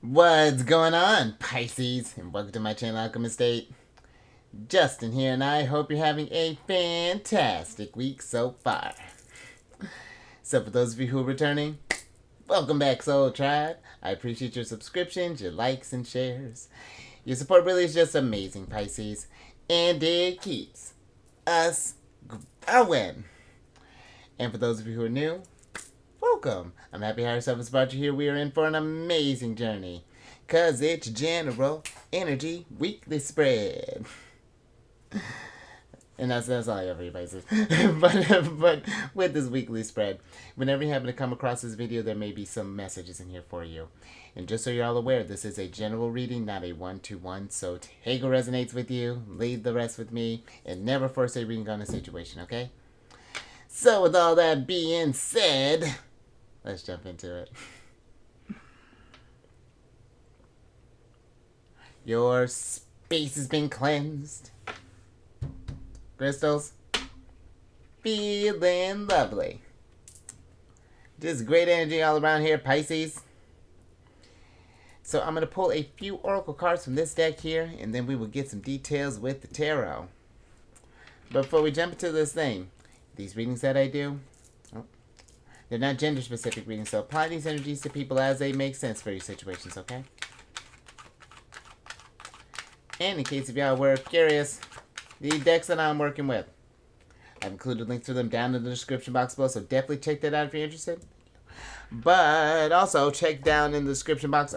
What's going on, Pisces? And welcome to my channel, Alchemist. Justin here, and I hope you're having a fantastic week so far. So, for those of you who are returning, welcome back, Soul Tribe. I appreciate your subscriptions, your likes, and shares. Your support really is just amazing, Pisces, and it keeps us going. And for those of you who are new, welcome. I'm happy Higher Self has brought you here. We are in for an amazing journey, cause it's General Energy Weekly Spread. And that's all I ever advise. but with this weekly spread, whenever you happen to come across this video, there may be some messages in here for you. And just so you're all aware, this is a general reading, not a one-to-one. So take what resonates with you, leave the rest with me, and never force a reading on a situation, okay? So with all that being said, let's jump into it. Your space has been cleansed. Crystals, feeling lovely. Just great energy all around here, Pisces. So I'm going to pull a few oracle cards from this deck here, and then we will get some details with the tarot. But before we jump into this thing, these readings that I do, they're not gender-specific readings, so apply these energies to people as they make sense for your situations, okay? And in case of y'all were curious, the decks that I'm working with, I've included links to them down in the description box below, so definitely check that out if you're interested. But also check down in the description box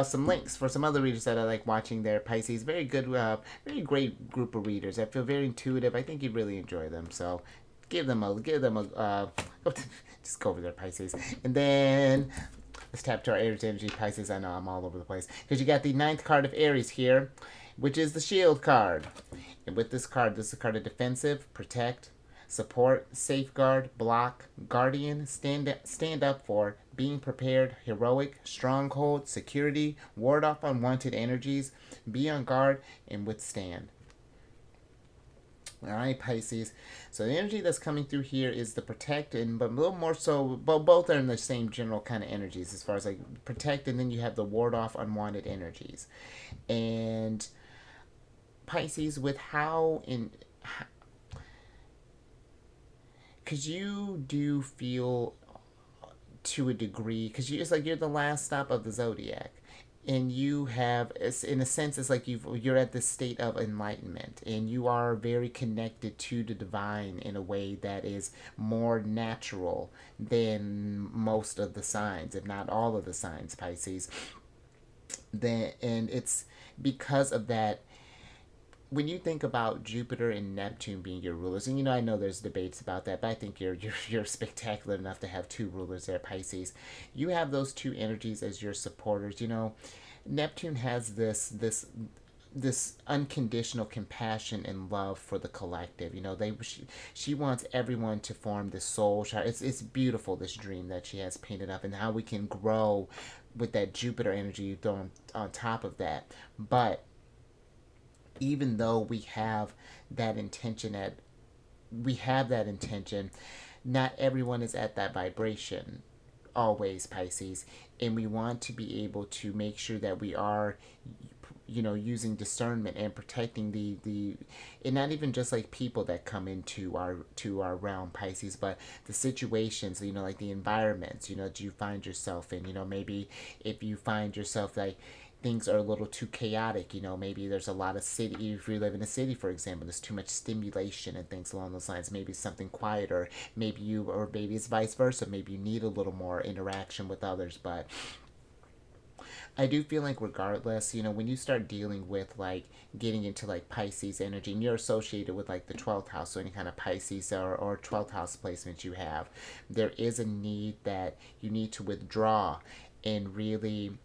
some links for some other readers that I like watching there. Pisces, very good, very great group of readers. I feel very intuitive. I think you'd really enjoy them. So give them a just go over there, Pisces. And then let's tap to our Aries energy, Pisces. I know I'm all over the place because you got the 9th card of Aries here, which is the Shield card. And with this is a card of defensive, protect, support, safeguard, block, guardian, stand up for, being prepared, heroic, stronghold, security, ward off unwanted energies, be on guard, and withstand. Alright, Pisces. So the energy that's coming through here is the protect, and but a little more so, both are in the same general kind of energies as far as like protect, and then you have the ward off unwanted energies. And Pisces, with because you do feel to a degree, because it's like you're the last stop of the Zodiac, and you have, in a sense, it's like you're at this state of enlightenment, and you are very connected to the divine in a way that is more natural than most of the signs, if not all of the signs, Pisces. And it's because of that. When you think about Jupiter and Neptune being your rulers, and I know there's debates about that, but I think you're spectacular enough to have two rulers there, Pisces. You have those two energies as your supporters. Neptune has this unconditional compassion and love for the collective. She wants everyone to form this soul chart. It's beautiful, this dream that she has painted up, and how we can grow with that Jupiter energy thrown on top of that. But even though we have that intention, not everyone is at that vibration always, Pisces, and we want to be able to make sure that we are using discernment and protecting the and not even just like people that come into our realm, Pisces, but the situations, like the environments, do you find yourself in. Maybe if you find yourself like things are a little too chaotic, maybe there's a lot of city, if you live in a city, for example, there's too much stimulation and things along those lines. Maybe something quieter, or maybe it's vice versa, maybe you need a little more interaction with others. But I do feel like regardless, when you start dealing with like getting into like Pisces energy, and you're associated with like the 12th house, so any kind of Pisces or 12th house placement you have, there is a need that you need to withdraw and really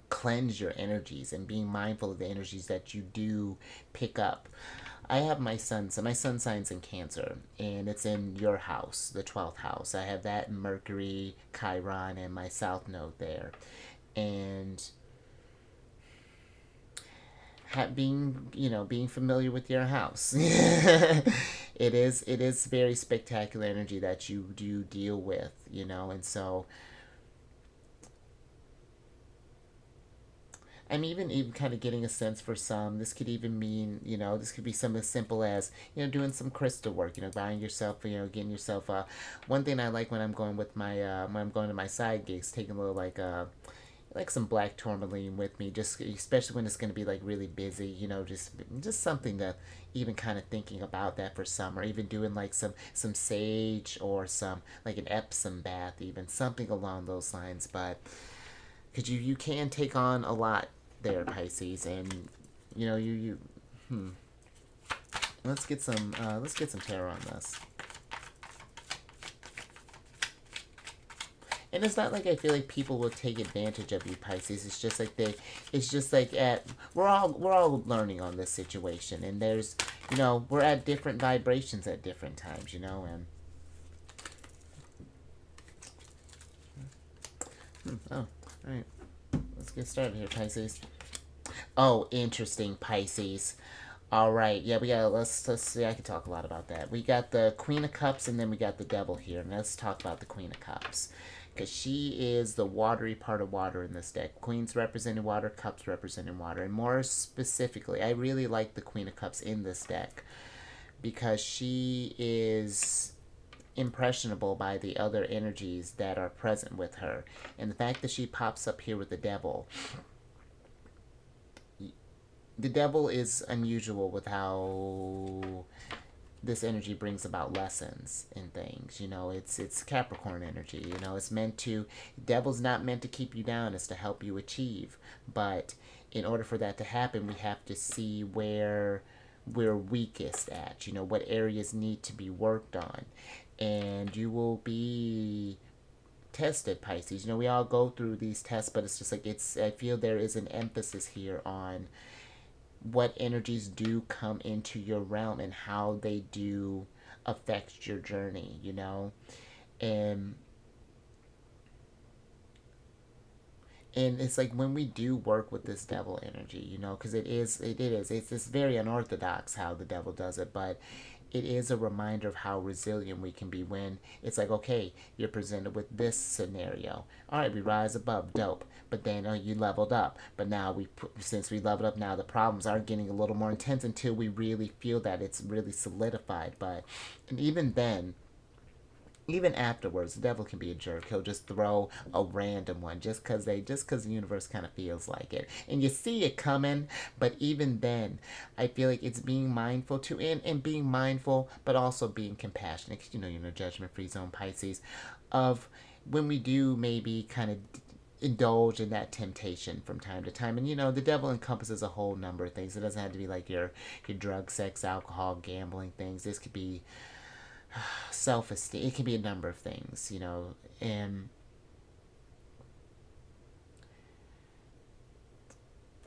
cleanse your energies, and being mindful of the energies that you do pick up. I have my sun sign's in Cancer, and it's in your house, the 12th house. I have that in Mercury, Chiron, and my south node there. And being familiar with your house, it is very spectacular energy that you do deal with, and so I'm even kind of getting a sense for some. This could even mean, this could be something as simple as, doing some crystal work. Buying yourself, getting yourself. One thing I like when I'm going with my when I'm going to my side gigs, taking a little like some black tourmaline with me, just especially when it's going to be like really busy. Just something to even kind of thinking about that for summer. Even doing like some sage or some like an Epsom bath, even something along those lines. But because you can take on a lot there, Pisces, and you let's get some tarot on this. And it's not like I feel like people will take advantage of you, Pisces. It's just like we're all learning on this situation, and there's, we're at different vibrations at different times, and oh, all right, let's get started here, Pisces. Oh, interesting, Pisces. All right, yeah, we got. Let's see. I can talk a lot about that. We got the Queen of Cups, and then we got the Devil here. And let's talk about the Queen of Cups, because she is the watery part of water in this deck. Queens representing water, Cups representing water, and more specifically, I really like the Queen of Cups in this deck because she is impressionable by the other energies that are present with her, and the fact that she pops up here with the Devil. The Devil is unusual with how this energy brings about lessons and things. It's Capricorn energy. It's meant to. Devil's not meant to keep you down. It's to help you achieve. But in order for that to happen, we have to see where we're weakest at. What areas need to be worked on, and you will be tested, Pisces. We all go through these tests, but it's just like I feel there is an emphasis here on what energies do come into your realm and how they do affect your journey, and it's like when we do work with this devil energy, because it's very unorthodox how the devil does it, but it is a reminder of how resilient we can be when it's like, okay, you're presented with this scenario. All right, we rise above, dope. But then you leveled up. But now since we leveled up, now the problems are getting a little more intense until we really feel that it's really solidified. And even then, even afterwards, the devil can be a jerk. He'll just throw a random one just because the universe kind of feels like it, and you see it coming. But even then, I feel like it's being mindful too, and being mindful, but also being compassionate. Cause you're in a judgment-free zone, Pisces, of when we do maybe kind of indulge in that temptation from time to time. And the devil encompasses a whole number of things. It doesn't have to be like your drug, sex, alcohol, gambling things. This could be self-esteem. It can be a number of things,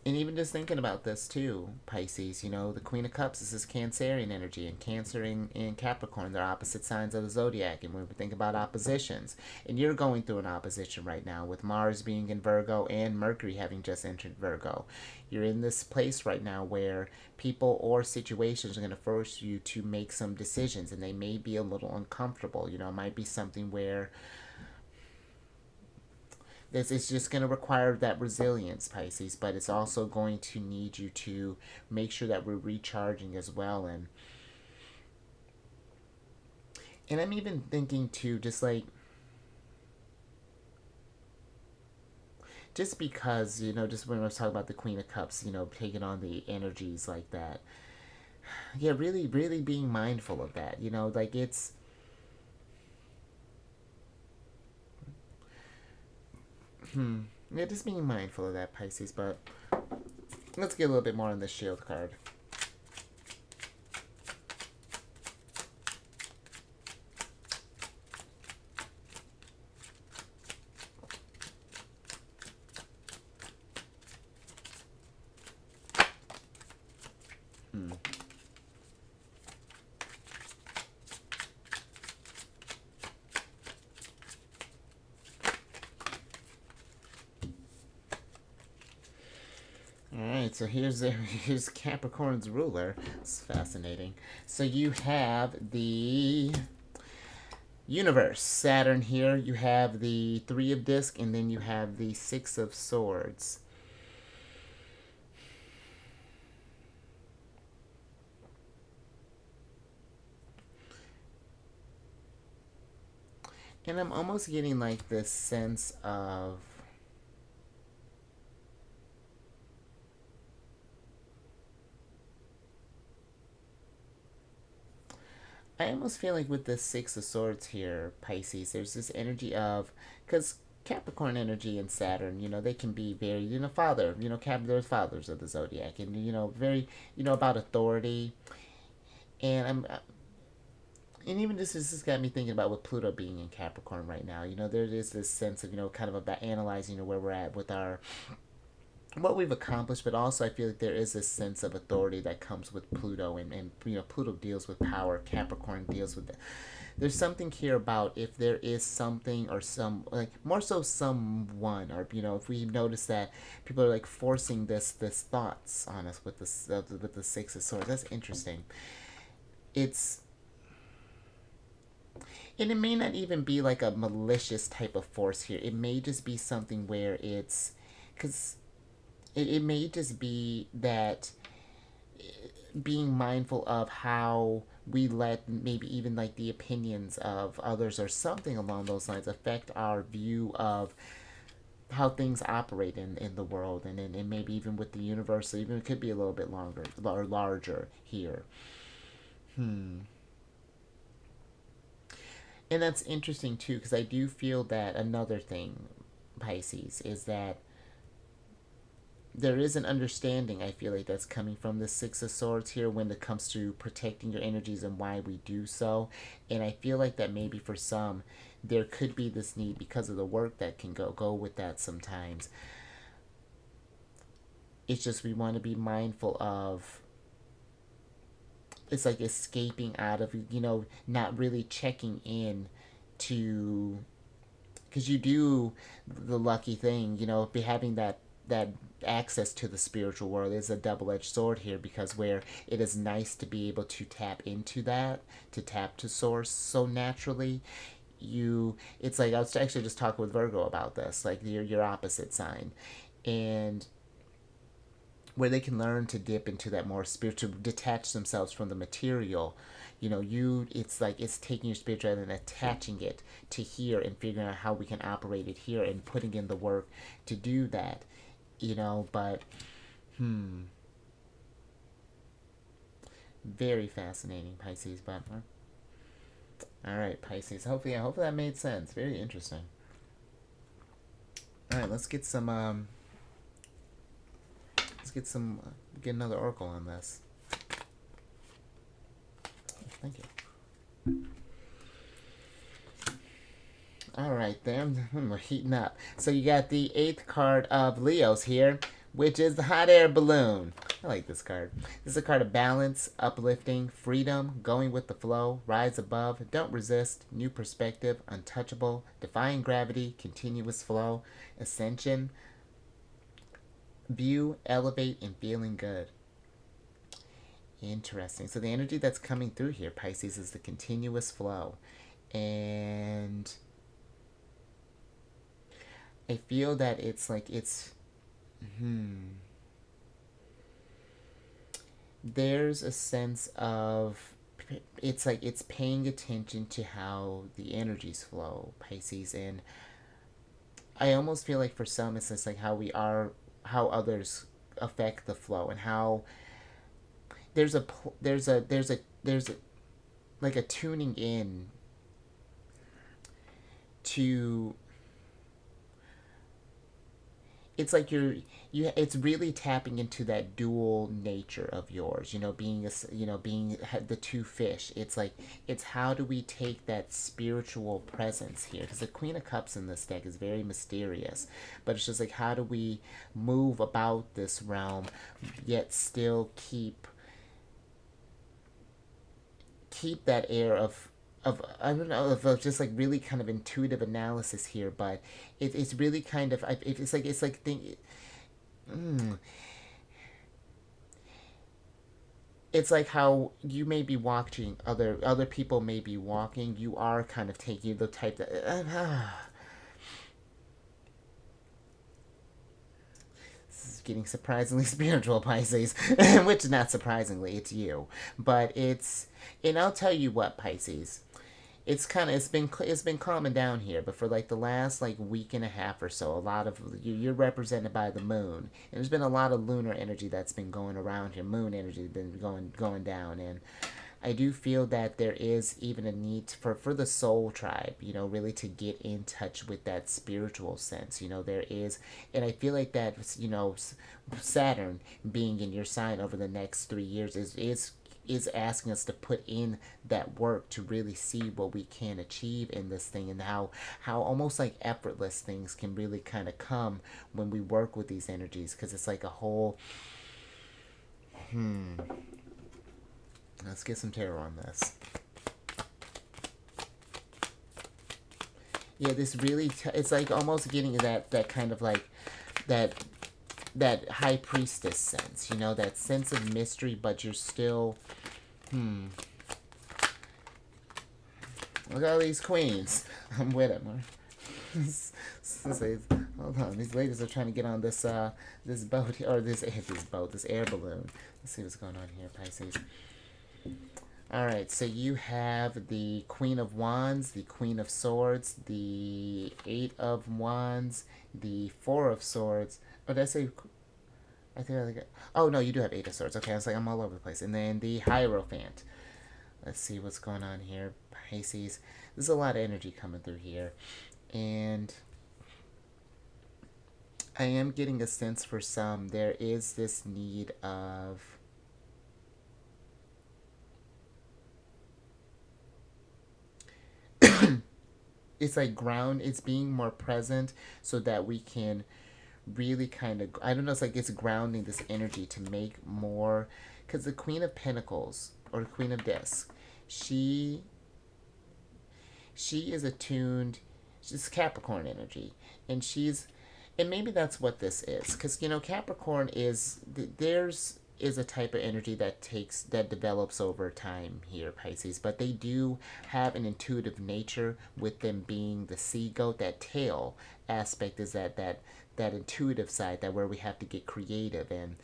and even just thinking about this too, Pisces, the Queen of Cups, this is Cancerian energy, and Cancer and Capricorn, they're opposite signs of the zodiac. And when we think about oppositions, and you're going through an opposition right now with Mars being in Virgo and Mercury having just entered Virgo. You're in this place right now where people or situations are going to force you to make some decisions, and they may be a little uncomfortable. It might be something where this is just going to require that resilience, Pisces, but it's also going to need you to make sure that we're recharging as well. And I'm even thinking too, just because, just when I was talking about the Queen of Cups, taking on the energies like that. Yeah, really, really being mindful of that. It's. Yeah, just being mindful of that, Pisces. But let's get a little bit more on the Shield card. Alright, so here's Capricorn's ruler. It's fascinating. So you have the universe, Saturn here. You have the Three of Disc, and then you have the Six of Swords. And I'm almost getting like this sense of, I almost feel like with the Six of Swords here, Pisces, there's this energy of, because Capricorn energy and Saturn, they can be very, father, they're fathers of the zodiac, and, very, about authority. And and even this has got me thinking about with Pluto being in Capricorn right now. There is this sense of, kind of about analyzing, where we're at with our what we've accomplished, but also I feel like there is this sense of authority that comes with Pluto, and Pluto deals with power, Capricorn deals with there's something here about if there is something or some, like, more so someone, or if we notice that people are like forcing this thoughts on us with the Six of Swords. That's interesting. It's And it may not even be like a malicious type of force here. It may just be something where it's because it may just be that being mindful of how we let maybe even like the opinions of others or something along those lines affect our view of how things operate in the world, and maybe even with the universe. Even it could be a little bit longer or larger here. And that's interesting too, because I do feel that another thing, Pisces, is that there is an understanding, I feel like, that's coming from the Six of Swords here when it comes to protecting your energies and why we do so. And I feel like that maybe for some there could be this need, because of the work that can go with that sometimes. It's just we want to be mindful of, it's like escaping out of, not really checking in to, because you do the lucky thing, be having that access to the spiritual world is a double-edged sword here, because where it is nice to be able to tap into that, to tap to source so naturally, it's like I was actually just talking with Virgo about this, like your opposite sign, and where they can learn to dip into that more spiritual, detach themselves from the material. It's like it's taking your spirituality and attaching it to here and figuring out how we can operate it here and putting in the work to do that. But very fascinating, Pisces. But all right, Pisces. Hopefully that made sense. Very interesting. All right, let's get some. Get another oracle on this. Thank you. All right, then we're heating up. So you got the 8th card of Leos here, which is the hot air balloon. I like this card. This is a card of balance, uplifting, freedom, going with the flow, rise above, don't resist, new perspective, untouchable, defying gravity, continuous flow, ascension, view, elevate, and feeling good. Interesting. So the energy that's coming through here, Pisces, is the continuous flow. And I feel that it's like there's a sense of, it's like it's paying attention to how the energies flow, Pisces. And I almost feel like for some it's just like how others affect the flow, and how there's a like a tuning in to, it's like it's really tapping into that dual nature of yours, being the two fish. It's like, it's how do we take that spiritual presence here, because the Queen of Cups in this deck is very mysterious, but it's just like, how do we move about this realm yet still keep that air of I don't know, of just like really kind of intuitive analysis here. But it's really kind of, it's like it's like how you may be watching other people may be walking, you are kind of taking the type that this is getting surprisingly spiritual, Pisces. Which, not surprisingly, it's you. But and I'll tell you what, Pisces, it's been calming down here, but for like the last like week and a half or so, a lot of you're represented by the moon, and there's been a lot of lunar energy that's been going around here. Moon energy has been going down, and I do feel that there is even a need for the soul tribe, really to get in touch with that spiritual sense. There is, and I feel like that, Saturn being in your sign over the next 3 years is asking us to put in that work to really see what we can achieve in this thing, and how almost like effortless things can really kind of come when we work with these energies, because it's like a whole let's get some tarot on this. Yeah, this really it's like almost getting that kind of like that high priestess sense, that sense of mystery, but you're still look at all these queens. I'm with them. Hold on, these ladies are trying to get on this this boat, or this air balloon. Let's see what's going on here, Pisces. Alright, so you have the Queen of Wands, the Queen of Swords, the Eight of Wands, the Four of Swords. Oh, did I say... I think I got... Oh, no, you do have Eight of Swords. Okay, I was like, I'm all over the place. And then the Hierophant. Let's see what's going on here, Pisces. There's a lot of energy coming through here. And I am getting a sense for some. There is this need of... it's like it's being more present so that we can really kind of, I don't know, it's like it's grounding this energy to make more, because the Queen of Pentacles or the Queen of Discs, she is attuned, she's Capricorn energy, and maybe that's what this is, because Capricorn is a type of energy that develops over time here, Pisces, but they do have an intuitive nature with them being the sea goat. That tail aspect is that intuitive side, that where we have to get creative, and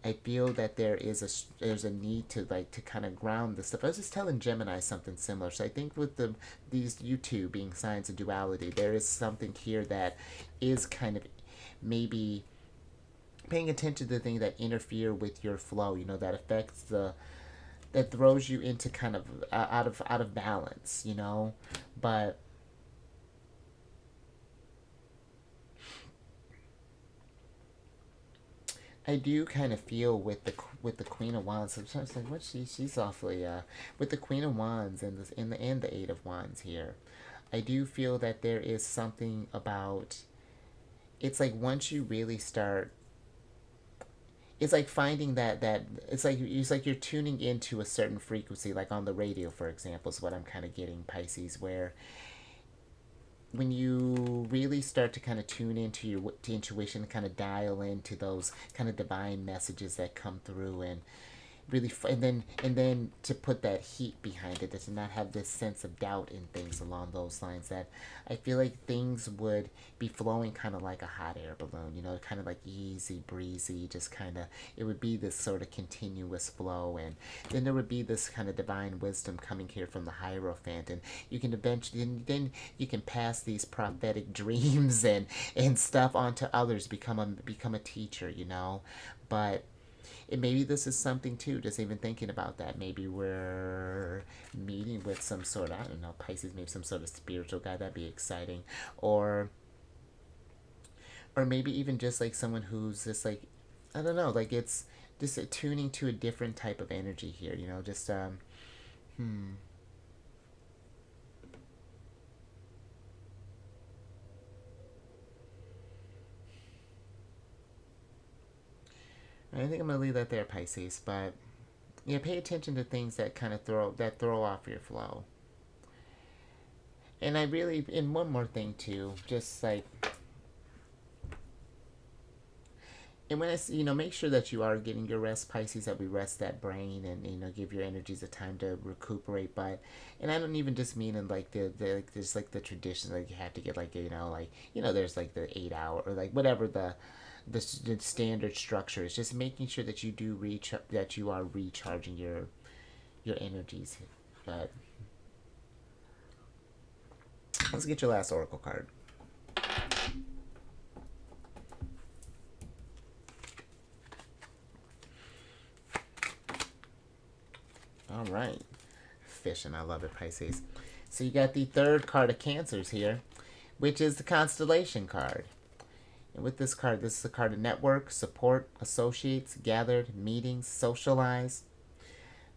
I feel that there's a need to kind of ground this stuff. I was just telling Gemini something similar. So I think with these you two being signs of duality, there is something here that is kind of maybe paying attention to the things that interfere with your flow, that affects that throws you into kind of out of balance, but I do kind of feel with the Queen of Wands. Sometimes like what she's awfully with the Queen of Wands and the Eight of Wands here. I do feel that there is something about, it's like once you really start, it's like finding that it's like you're tuning into a certain frequency, like on the radio, for example, is what I'm kind of getting, Pisces, where when you really start to kind of tune into your intuition, kind of dial into those kind of divine messages that come through, and really and then to put that heat behind it, to not have this sense of doubt in things along those lines, that I feel like things would be flowing kind of like a hot air balloon, kind of like easy breezy, just kind of, it would be this sort of continuous flow, and then there would be this kind of divine wisdom coming here from the Hierophant, and you can eventually, and then you can pass these prophetic dreams and stuff on to others, become a teacher, but maybe this is something too, just even thinking about that. Maybe we're meeting with some sort of, I don't know, Pisces, maybe some sort of spiritual guy. That'd be exciting. Or maybe even just like someone who's just like, I don't know, like it's just attuning to a different type of energy here, just, I think I'm gonna leave that there, Pisces. But yeah, pay attention to things that kind of throw off your flow. And and one more thing too, just like, and when make sure that you are getting your rest, Pisces, that we rest that brain, and give your energies a time to recuperate. But, and I don't even just mean in like there's like the tradition, like you have to get like there's like the 8 hour, or like whatever the standard structure is. Just making sure that that you are recharging your energies. But Let's get your last oracle card. All right. Fishing, I love it, Pisces. So you got the third card of Cancers here, which is the Constellation card. And with this card, this is a card of network, support, associates, gathered, meetings, socialize,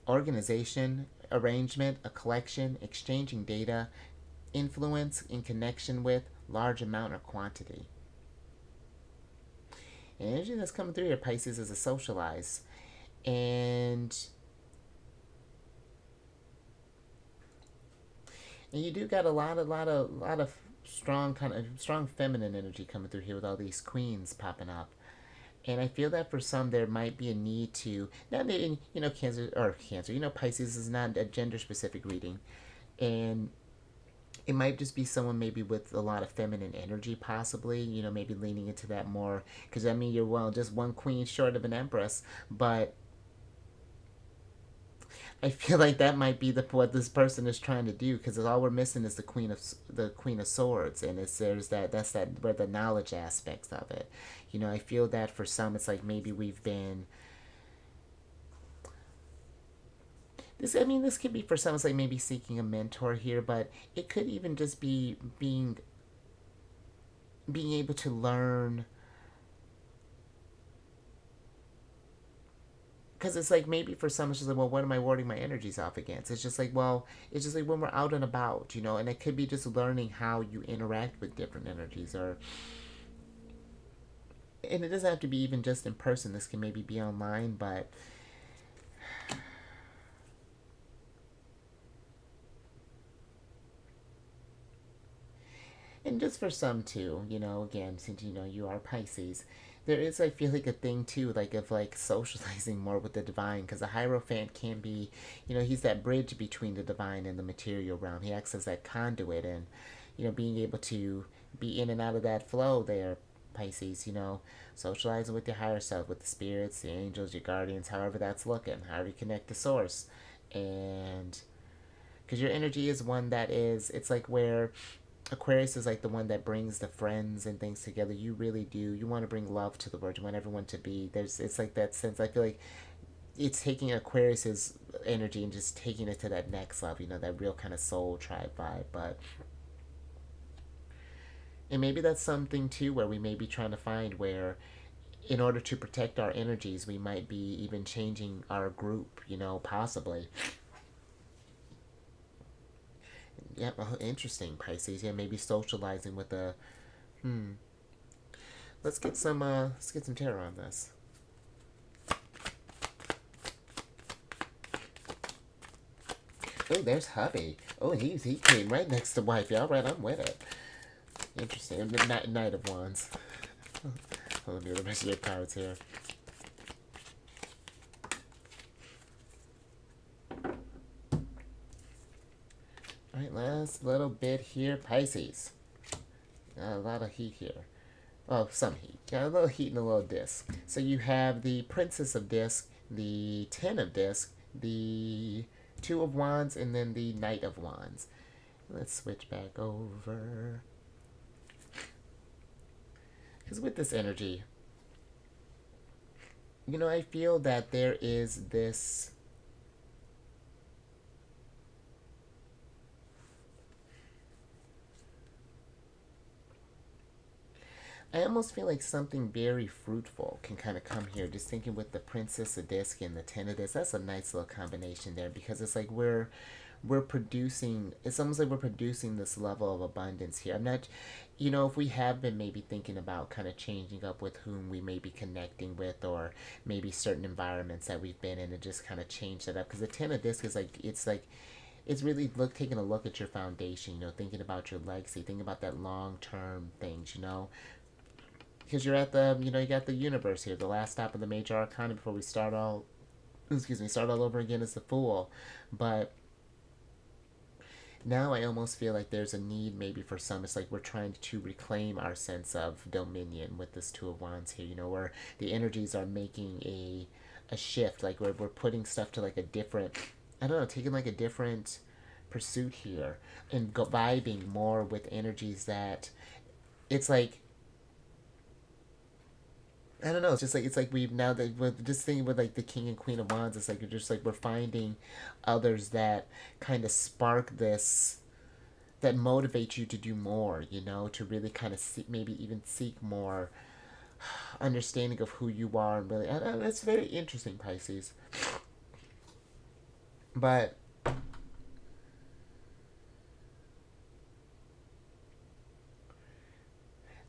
organization, arrangement, a collection, exchanging data, influence in connection with, large amount or quantity. And energy that's coming through here, Pisces, is a socialize. And you do got a lot of strong feminine energy coming through here with all these queens popping up. And I feel that for some there might be a need to, not that, Cancer, Pisces is not a gender specific reading, and it might just be someone maybe with a lot of feminine energy, possibly, maybe leaning into that more, because I mean you're just one queen short of an empress, but I feel like that might be what this person is trying to do, because all we're missing is the Queen of Swords, and that's that where the knowledge aspects of it. I feel that for some it's like maybe we've been this could be for some it's like maybe seeking a mentor here, but it could even just be being able to learn, because it's like maybe for some it's just like, well, what am I warding my energies off against? It's just like, well, it's just like when we're out and about, and it could be just learning how you interact with different energies, and it doesn't have to be even just in person. This can maybe be online, but and just for some too, again, since you are Pisces, there is, I feel like, a thing too, like of like socializing more with the divine, because a Hierophant can be, he's that bridge between the divine and the material realm. He acts as that conduit, and being able to be in and out of that flow there, Pisces, socializing with your higher self, with the spirits, the angels, your guardians, however that's looking, however you connect to source. And because your energy is one that is, it's like where Aquarius is like the one that brings the friends and things together. You really do. You want to bring love to the world. You want everyone to be there's. It's like that sense. I feel like it's taking Aquarius's energy and just taking it to that next level. That real kind of soul tribe vibe. But and maybe that's something too where we may be trying to find where, in order to protect our energies, we might be even changing our group. Possibly. Yeah, interesting, Pisces. Yeah, maybe socializing with a. Let's get some. Let's get some tarot on this. Oh, there's hubby. Oh, he came right next to wifey. All right, I'm with it. Interesting. Knight of Wands. Let me get the rest of your cards here. Alright, last little bit here. Pisces. Got a lot of heat here. Oh, some heat. Got a little heat and a little disc. So you have the Princess of Disc, the Ten of Disc, the Two of Wands, and then the Knight of Wands. Let's switch back over. Because with this energy, I feel that there is this. I almost feel like something very fruitful can kind of come here. Just thinking with the Princess of Disc and the Ten of Disc, that's a nice little combination there, because it's like we're producing. It's almost like we're producing this level of abundance here. I'm not, if we have been maybe thinking about kind of changing up with whom we may be connecting with, or maybe certain environments that we've been in, and just kind of change that up. Because the Ten of Disc is like it's really taking a look at your foundation. Thinking about your legacy, thinking about that long term things. Because you're at the, you got the universe here, the last stop of the major arcana before we start all over again as the Fool. But now I almost feel like there's a need maybe for some. It's like we're trying to reclaim our sense of dominion with this Two of Wands here, where the energies are making a shift. Like we're putting stuff to like a different, I don't know, taking like a different pursuit here and vibing more with energies that it's like, I don't know. It's like we've now that with this thing with like the King and Queen of Wands. It's like you're just like we're finding others that kind of spark this, that motivate you to do more. You know, to really kind of see, maybe even seek more understanding of who you are, and really, and that's very interesting, Pisces. But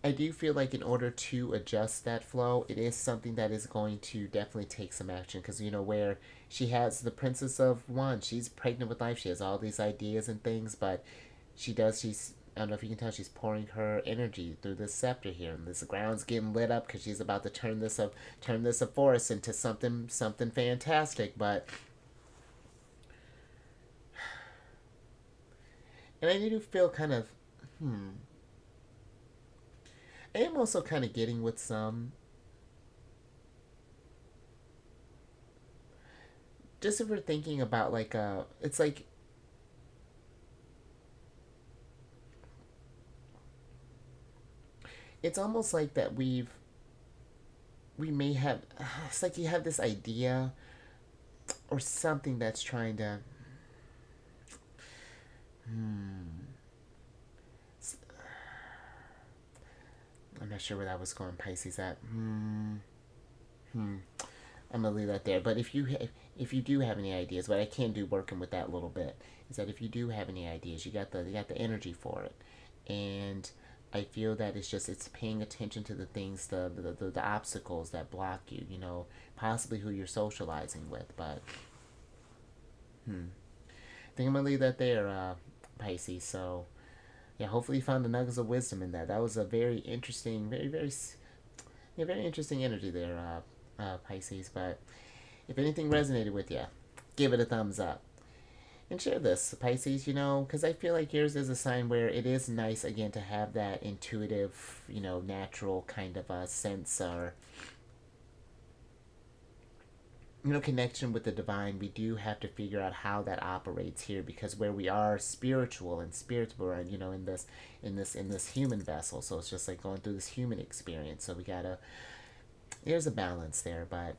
I do feel like in order to adjust that flow, it is something that is going to definitely take some action. Because, you know, where she has the Princess of Wands, she's pregnant with life, she has all these ideas and things, but I don't know if you can tell, she's pouring her energy through this scepter here. And this ground's getting lit up because she's about to turn this a forest into something fantastic. But, and I do feel kind of, I am also kind of getting with some, just if we're thinking about like it's like it's almost like that we may have, it's like you have this idea or something that's trying to, I'm not sure where that was going, Pisces, at I'm gonna leave that there. But if you do have any ideas, what I can do working with that a little bit is that if you do have any ideas, you got the energy for it, and I feel that it's paying attention to the things, the obstacles that block you. You know, possibly who you're socializing with. But I think I'm gonna leave that there, Pisces. So yeah, hopefully you found the nuggets of wisdom in that. That was a very interesting, yeah, very interesting energy there, Pisces. But if anything resonated with you, give it a thumbs up. And share this, Pisces, you know, because I feel like yours is a sign where it is nice, again, to have that intuitive, you know, natural kind of a sense or, you know, connection with the divine. We do have to figure out how that operates here, because where we are spiritual and spiritual, and you know, in this human vessel, so it's just like going through this human experience. So we gotta, there's a balance there, but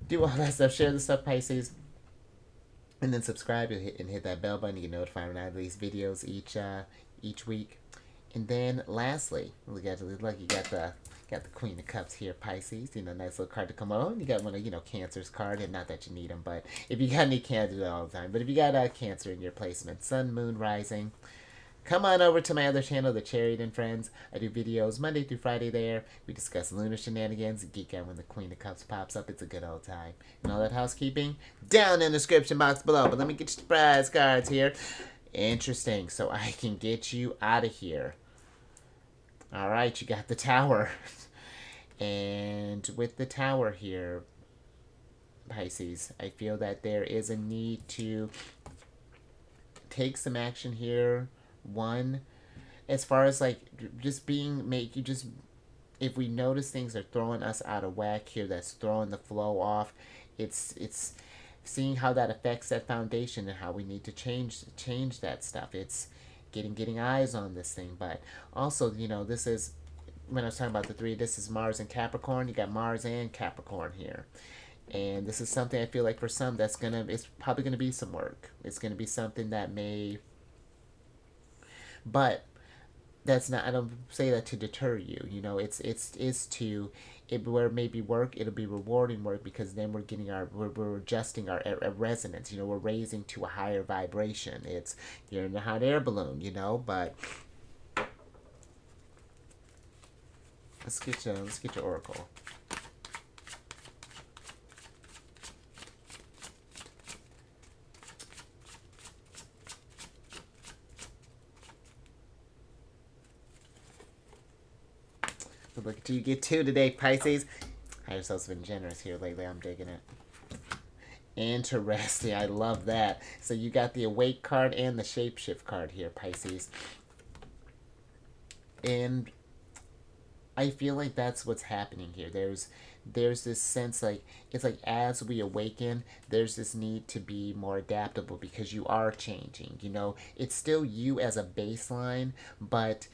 do all that stuff, share the stuff, Pisces, and then subscribe and hit that bell button to get notified when I release videos each week. And then lastly, we got the Queen of Cups here, Pisces. You know, nice little card to come on. You got one of, you know, Cancer's card, and not that you need them, but if you got any Cancer, do it all the time. But if you got Cancer in your placement, Sun, Moon, Rising, come on over to my other channel, The Chariot and Friends. I do videos Monday through Friday there. We discuss lunar shenanigans, geek out when the Queen of Cups pops up. It's a good old time. And all that housekeeping down in the description box below. But let me get you the prize cards here. Interesting. So I can get you out of here. All right, you got the Tower. And with the Tower here, Pisces, I feel that there is a need to take some action here. One, as far as like just if we notice things are throwing us out of whack here, that's throwing the flow off, it's seeing how that affects that foundation and how we need to change that stuff. It's getting eyes on this thing. But also, you know, this is, when I was talking about the three, this is Mars and Capricorn. You got Mars and Capricorn here. And this is something I feel like for some it's probably gonna be some work. It's gonna be something that may, but that's not, I don't say that to deter you. You know, it's to, it, where it may be work, it'll be rewarding work, because then we're adjusting our resonance. You know, we're raising to a higher vibration. It's, you're in the hot air balloon, you know. But let's get your oracle. Look at you get two today, Pisces. Higher self's been generous here lately. I'm digging it. Interesting. I love that. So you got the Awake card and the Shapeshift card here, Pisces. And I feel like that's what's happening here. There's this sense like it's like as we awaken, there's this need to be more adaptable because you are changing. You know, it's still you as a baseline, but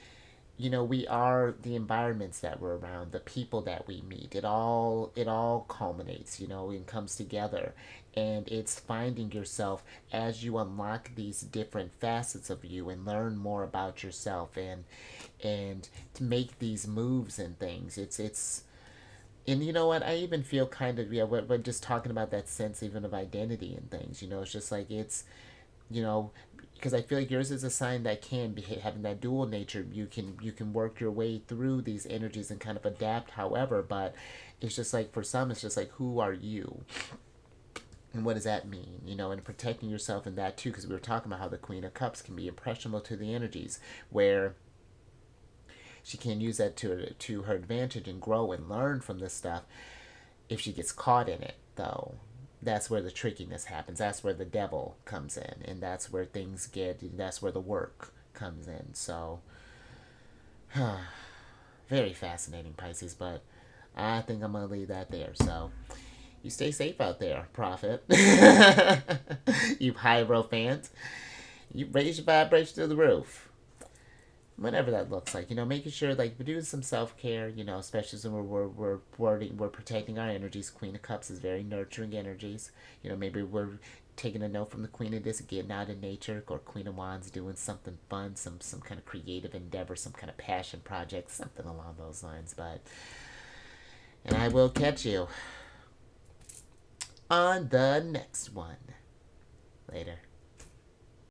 you know we are the environments that we're around, the people that we meet. It all culminates, you know, and comes together, and it's finding yourself as you unlock these different facets of you and learn more about yourself, and to make these moves and things. It's and you know what, I even feel kind of, yeah, we're just talking about that sense even of identity and things, you know. It's just like it's, you know, because I feel like yours is a sign that can be having that dual nature. You can work your way through these energies and kind of adapt however, but it's just like for some it's just like who are you and what does that mean, you know, and protecting yourself in that too, because we were talking about how the Queen of Cups can be impressionable to the energies, where she can use that to her advantage and grow and learn from this stuff. If she gets caught in it, though, that's where the trickiness happens. That's where the devil comes in, and that's where things get. That's where the work comes in. So, very fascinating, Pisces. But I think I'm gonna leave that there. So, you stay safe out there, Prophet. You Pyro fans, you raise your vibration to the roof. Whatever that looks like, you know, making sure like we're doing some self care, you know, especially when we're protecting our energies. Queen of Cups is very nurturing energies. You know, maybe we're taking a note from the Queen of this, getting out in nature, or Queen of Wands doing something fun, some kind of creative endeavor, some kind of passion project, something along those lines. But and I will catch you on the next one. Later.